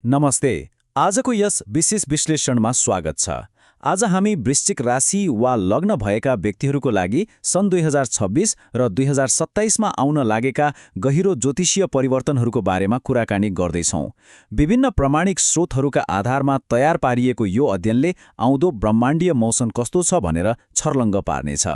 नमस्ते। आजको यस विशेष विश्लेषणमा स्वागत छ। आज हामी वृश्चिक राशि वा लग्न भएका व्यक्तिहरूको लागि सन् 2026 र 2027मा आउन लागेका गहिरो ज्योतिषीय परिवर्तनहरूको बारेमा कुराकानी गर्दैछौँ। विभिन्न प्रमाणिक स्रोतहरूका आधारमा तयार पारिएको यो अध्ययनले आउँदो ब्रह्माण्डीय मौसम कस्तो छ भनेर छर्लङ्ग पार्नेछ।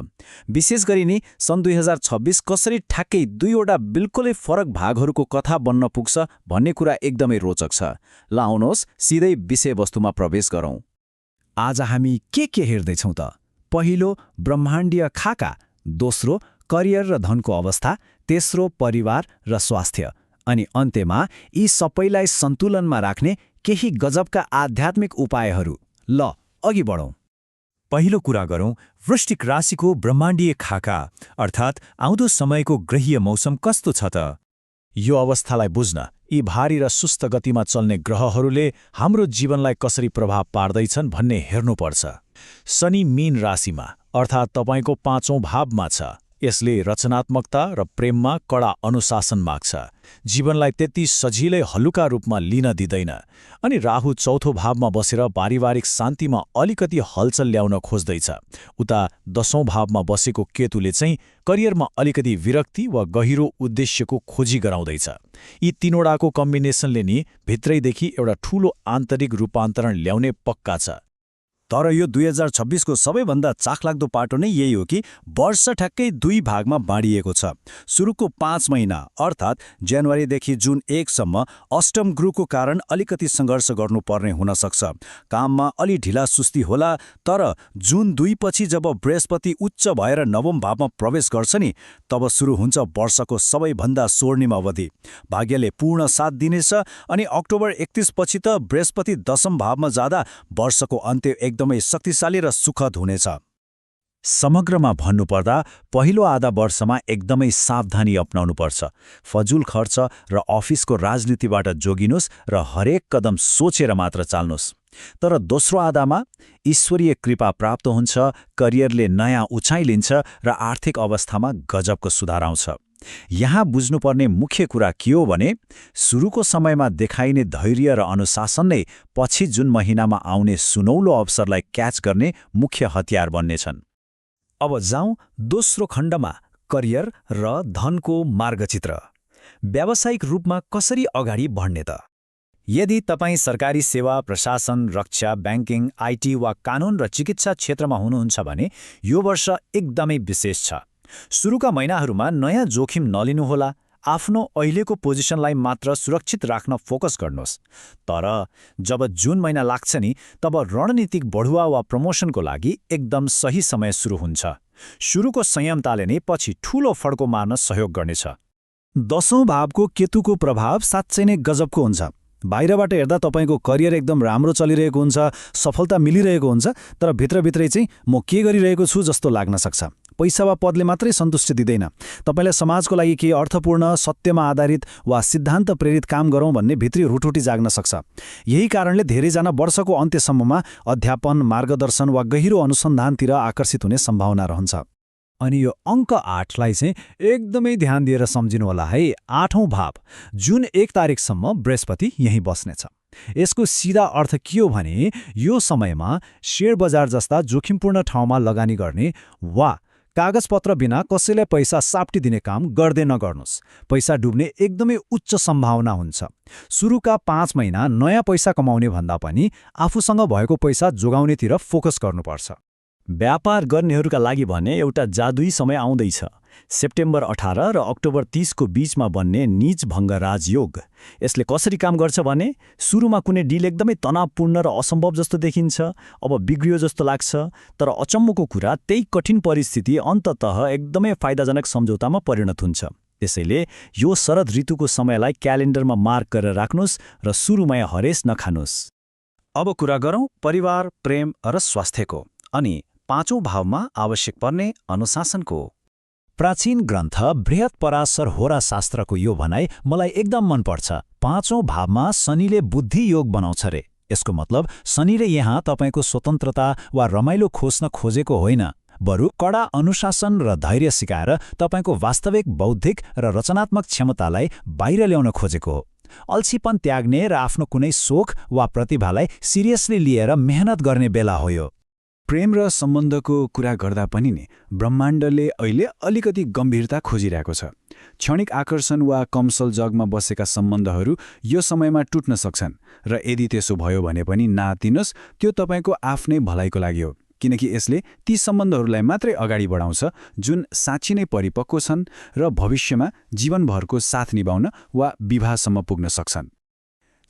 विशेष गरी नि सन् 2026 कसरी ठ्याक्कै दुईवटा बिल्कुलै फरक भागहरूको कथा बन्न पुग्छ भन्ने कुरा एकदमै रोचक छ। ल आउनुहोस् सिधै विषयवस्तुमा प्रवेश गरौँ। आज हामी के हेर्दैछौँ त? पहिलो ब्रह्माण्डीय खाका, दोस्रो करियर र धनको अवस्था, तेस्रो परिवार र स्वास्थ्य, अनि अन्त्यमा यी सबैलाई सन्तुलनमा राख्ने केही गजबका आध्यात्मिक उपायहरू। ल अघि बढौँ। पहिलो कुरा गरौँ वृश्चिक राशिको ब्रह्माण्डीय खाका अर्थात् आउँदो समयको ग्रहीय मौसम कस्तो छ त? यो अवस्थालाई बुझ्न यी भारी र सुस्त गतिमा चल्ने ग्रहहरूले हाम्रो जीवनलाई कसरी प्रभाव पार्दैछन् भन्ने हेर्नुपर्छ। शनि मीन राशिमा अर्थात् तपाईँको 5औं भावमा छ। यसले रचनात्मकता र प्रेममा कडा अनुशासन माग्छ। जीवनलाई त्यति सजिलै हलुका रूपमा लिन दिँदैन। अनि राहु 4थो भावमा बसेर पारिवारिक शान्तिमा अलिकति हलचल ल्याउन खोज्दैछ। उता 10औं भावमा बसेको केतुले चाहिँ करियरमा अलिकति विरक्ति वा गहिरो उद्देश्यको खोजी गराउँदैछ। यी तीनवटाको कम्बिनेसनले नि भित्रैदेखि एउटा ठूलो आन्तरिक रूपान्तरण ल्याउने पक्का छ। तर यो 2026 को सबैभन्दा चाखलाग्दो पाटो नै यही हो कि वर्ष ठ्याक्कै दुई भागमा बाँडिएको छ। सुरुको 5 महिना अर्थात् जनवरीदेखि जुन 1 सम्म अष्टम गुरुको कारण अलिकति सङ्घर्ष गर्नुपर्ने हुन सक्छ। काममा अलि ढिला सुस्ती होला, तर जुन 2 पछि जब बृहस्पति उच्च भएर नवम भावमा प्रवेश गर्छ नि, तब सुरु हुन्छ वर्षको सबैभन्दा स्वर्णिम अवधि। भाग्यले पूर्ण साथ दिनेछ अनि अक्टोबर 31 पछि त बृहस्पति 10औं भावमा जाँदा वर्षको अन्त्य एकदमै शक्तिशाली र सुखद हुनेछ। समग्रमा भन्नुपर्दा पहिलो आधा वर्षमा एकदमै सावधानी अपनाउनुपर्छ। फजुल खर्च र अफिसको राजनीतिबाट जोगिनुस् र हरेक कदम सोचेर मात्र चाल्नुस्। तर दोस्रो आधामा ईश्वरीय कृपा प्राप्त हुन्छ, करियरले नयाँ उचाइ लिन्छ र आर्थिक अवस्थामा गजबको सुधार आउँछ। यहाँ बुझ्नुपर्ने मुख्य कुरा के हो भने सुरुको समयमा देखाइने धैर्य र अनुशासन नै पछि जुन महिनामा आउने सुनौलो अवसरलाई क्याच गर्ने मुख्य हतियार बन्नेछन्। अब जाउँ दोस्रो खण्डमा, करियर र धनको मार्गचित्र। व्यावसायिक रूपमा कसरी अगाडि बढ्ने त? यदि तपाईँ सरकारी सेवा, प्रशासन, रक्षा, ब्याङ्किङ, आइटी वा कानुन र चिकित्सा क्षेत्रमा हुनुहुन्छ भने यो वर्ष एकदमै विशेष छ। सुरुका महिनाहरूमा नयाँ जोखिम नलिनुहोला। आफ्नो अहिलेको पोजिसनलाई मात्र सुरक्षित राख्न फोकस गर्नुहोस्। तर जब जुन महिना लाग्छ नि, तब रणनीतिक बढुवा वा प्रमोसनको लागि एकदम सही समय सुरु हुन्छ। सुरुको संयमताले नै पछि ठूलो फड्को मार्न सहयोग गर्नेछ। 10औं भावको केतुको प्रभाव साँच्चै नै गजबको हुन्छ। बाहिरबाट हेर्दा तपाईँको करियर एकदम राम्रो चलिरहेको हुन्छ, सफलता मिलिरहेको हुन्छ, तर भित्रभित्रै चाहिँ म के गरिरहेको छु जस्तो लाग्न सक्छ। पैसा वा पदले मात्रै सन्तुष्टि दिँदैन। तपाईँलाई समाजको लागि केही अर्थपूर्ण, सत्यमा आधारित वा सिद्धान्त प्रेरित काम गरौँ भन्ने भित्री रुटुटी जाग्न सक्छ। यही कारणले धेरैजना वर्षको अन्त्यसम्ममा अध्यापन, मार्गदर्शन वा गहिरो अनुसन्धानतिर आकर्षित हुने सम्भावना रहन्छ। अनि यो अङ्क 8लाई चाहिँ एकदमै ध्यान दिएर सम्झिनु होला है। 8औं भाव जुन 1 तारिकसम्म बृहस्पति यहीँ बस्नेछ। यसको सिधा अर्थ के हो भने यो समयमा शेयर बजार जस्ता जोखिमपूर्ण ठाउँमा लगानी गर्ने वा कागजपत्र बिना कसैलाई पैसा साप्टिदिने काम गर्दै नगर्नुहोस्। पैसा डुब्ने एकदमै उच्च सम्भावना हुन्छ। सुरुका 5 महिना नयाँ पैसा कमाउने भन्दा पनि आफूसँग भएको पैसा जोगाउनेतिर फोकस गर्नुपर्छ। व्यापार गर्नेहरूका लागि भने एउटा जादुई समय आउँदैछ। सेप्टेम्बर 18 र अक्टोबर 30 को बीचमा बन्ने नीच भङ्ग राजयोग। यसले कसरी काम गर्छ भने सुरुमा कुनै डिल एकदमै तनावपूर्ण र असम्भव जस्तो देखिन्छ, अब बिग्रियो जस्तो लाग्छ, तर अचम्मको कुरा त्यही कठिन परिस्थिति अन्ततः एकदमै फाइदाजनक सम्झौतामा परिणत हुन्छ। त्यसैले यो शरद ऋतुको समयलाई क्यालेन्डरमा मार्क गरेर राख्नुहोस् र सुरुमै हरेस नखानुहोस्। अब कुरा गरौँ परिवार, प्रेम र स्वास्थ्यको, अनि 5औं भावमा आवश्यक पर्ने अनुशासनको। प्राचीन ग्रन्थ बृहत पराशर होरा शास्त्रको यो भनाइ मलाई एकदम मनपर्छ। 5औं भावमा शनिले बुद्धि योग बनाउँछ रे। यसको मतलब शनिले यहाँ तपाईँको स्वतन्त्रता वा रमाइलो खोज्न खोजेको होइन, बरु कडा अनुशासन र धैर्य सिकाएर तपाईँको वास्तविक बौद्धिक र रचनात्मक क्षमतालाई बाहिर ल्याउन खोजेको हो। अल्छीपन त्याग्ने र आफ्नो कुनै सोख वा प्रतिभालाई सिरियसली लिएर मेहनत गर्ने बेला हो यो। प्रेम र सम्बन्धको कुरा गर्दा पनि नि ब्रह्माण्डले अहिले अलिकति गम्भीरता खोजिरहेको छ। क्षणिक आकर्षण वा कमसल जगमा बसेका सम्बन्धहरू यो समयमा टुट्न सक्छन् र यदि त्यसो भयो भने पनि नातिनुहोस्, त्यो तपाईँको आफ्नै भलाइको लागि हो, किनकि यसले ती सम्बन्धहरूलाई मात्रै अगाडि बढाउँछ जुन साँच्चै नै परिपक्व छन् र भविष्यमा जीवनभरको साथ निभाउन वा विवाहसम्म पुग्न सक्छन्।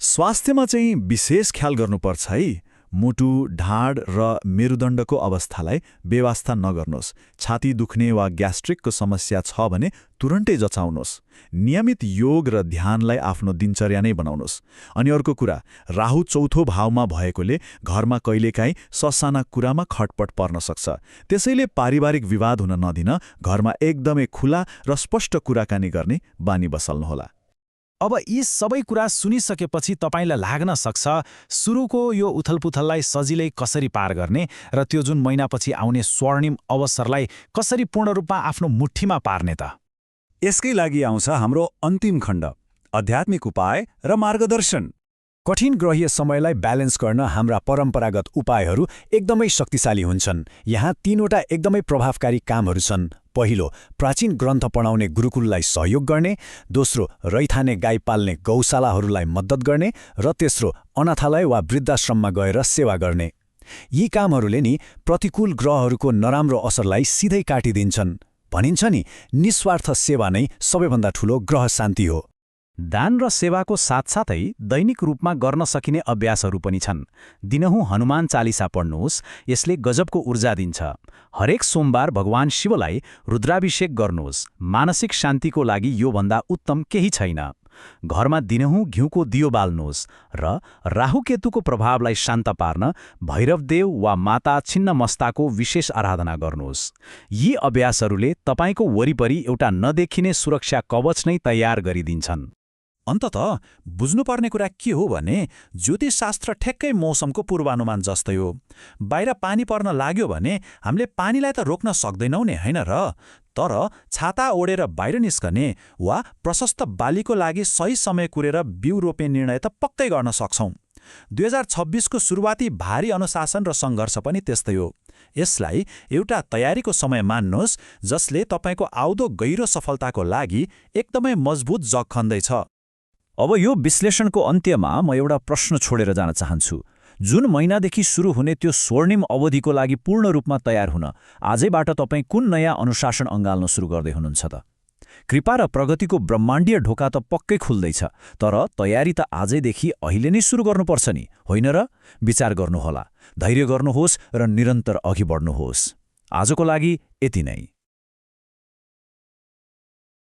स्वास्थ्यमा चाहिँ विशेष ख्याल गर्नुपर्छ है। मुटु, ढाड र मेरुदण्डको अवस्थालाई बेवास्ता नगर्नुहोस्। छाती दुख्ने वा ग्यास्ट्रिकको समस्या छ भने तुरन्तै जचाउनुहोस्। नियमित योग र ध्यानलाई आफ्नो दिनचर्या नै बनाउनुहोस्। अनि अर्को कुरा, राहु चौथो भावमा भएकोले घरमा कहिलेकाहीँ ससाना कुरामा खटपट पर्न सक्छ। त्यसैले पारिवारिक विवाद हुन नदिन घरमा एकदमै खुला र स्पष्ट कुराकानी गर्ने बानी बसाल्नुहोला। अब यी सबै कुरा सुनिसकेपछि तपाईँलाई लाग्न सक्छ सुरुको यो उथलपुथललाई सजिलै कसरी पार गर्ने र त्यो जुन महिनापछि आउने स्वर्णिम अवसरलाई कसरी पूर्ण रूपमा आफ्नो मुठ्ठीमा पार्ने त। यसकै लागि आउँछ हाम्रो अन्तिम खण्ड, आध्यात्मिक उपाय र मार्गदर्शन। कठिन ग्रहीय समयलाई ब्यालेन्स गर्न हाम्रा परम्परागत उपायहरू एकदमै शक्तिशाली हुन्छन्। यहाँ 3वटा एकदमै प्रभावकारी कामहरू छन्। पहिलो, प्राचीन ग्रन्थ पढाउने गुरुकुललाई सहयोग गर्ने। दोस्रो, रैथाने गाई पाल्ने गौशालाहरूलाई मद्दत गर्ने। र तेस्रो, अनाथालय वा वृद्धाश्रममा गएर सेवा गर्ने। यी कामहरूले नि प्रतिकूल ग्रहहरूको नराम्रो असरलाई सिधै काटिदिन्छन्। भनिन्छ नि, निस्वार्थ सेवा नै सबैभन्दा ठूलो ग्रह शान्ति हो। दान र सेवाको साथसाथै दैनिक रूपमा गर्न सकिने अभ्यासहरू पनि छन्। दिनहुँ हनुमान चालिसा पढ्नुहोस्, यसले गजबको ऊर्जा दिन्छ। हरेक सोमबार भगवान शिवलाई रुद्राभिषेक गर्नुहोस्। मानसिक शान्तिको लागि योभन्दा उत्तम केही छैन। घरमा दिनहुँ घिउको दियो बाल्नुहोस् र राहुकेतुको प्रभावलाई शान्त पार्न भैरवदेव वा माता छिन्नमस्ताको विशेष आराधना गर्नुहोस्। यी अभ्यासहरूले तपाईँको वरिपरि एउटा नदेखिने सुरक्षा कवच नै तयार गरिदिन्छन्। अन्ततः बुझ्नुपर्ने कुरा के हो भने ज्योतिषशास्त्र ठ्याक्कै मौसमको पूर्वानुमान जस्तै हो। बाहिर पानी पर्न लाग्यो भने हामीले पानीलाई त रोक्न सक्दैनौँ नि, हैन र? तर छाता ओढेर बाहिर निस्कने वा प्रशस्त बालीको लागि सही समय कुरेर बिउ रोप्ने निर्णय त पक्कै गर्न सक्छौँ। 2026 को सुरुवाती भारी अनुशासन र सङ्घर्ष पनि त्यस्तै हो। यसलाई एउटा तयारीको समय मान्नुहोस् जसले तपाईँको आउँदो गहिरो सफलताको लागि एकदमै मजबुत जग खन्दैछ। अब यो विश्लेषणको अन्त्यमा म एउटा प्रश्न छोडेर जान चाहन्छु। जुन महिनादेखि सुरु हुने त्यो स्वर्णिम अवधिको लागि पूर्ण रूपमा तयार हुन आजैबाट तपाईँ कुन नयाँ अनुशासन अँगाल्न सुरु गर्दै हुनुहुन्छ त? कृपा र प्रगतिको ब्रह्माण्डीय ढोका त पक्कै खुल्दैछ, तर तयारी त आजैदेखि अहिले नै सुरु गर्नुपर्छ नि, होइन र? विचार गर्नुहोला, धैर्य गर्नुहोस् र निरन्तर अघि बढ्नुहोस्। आजको लागि यति नै।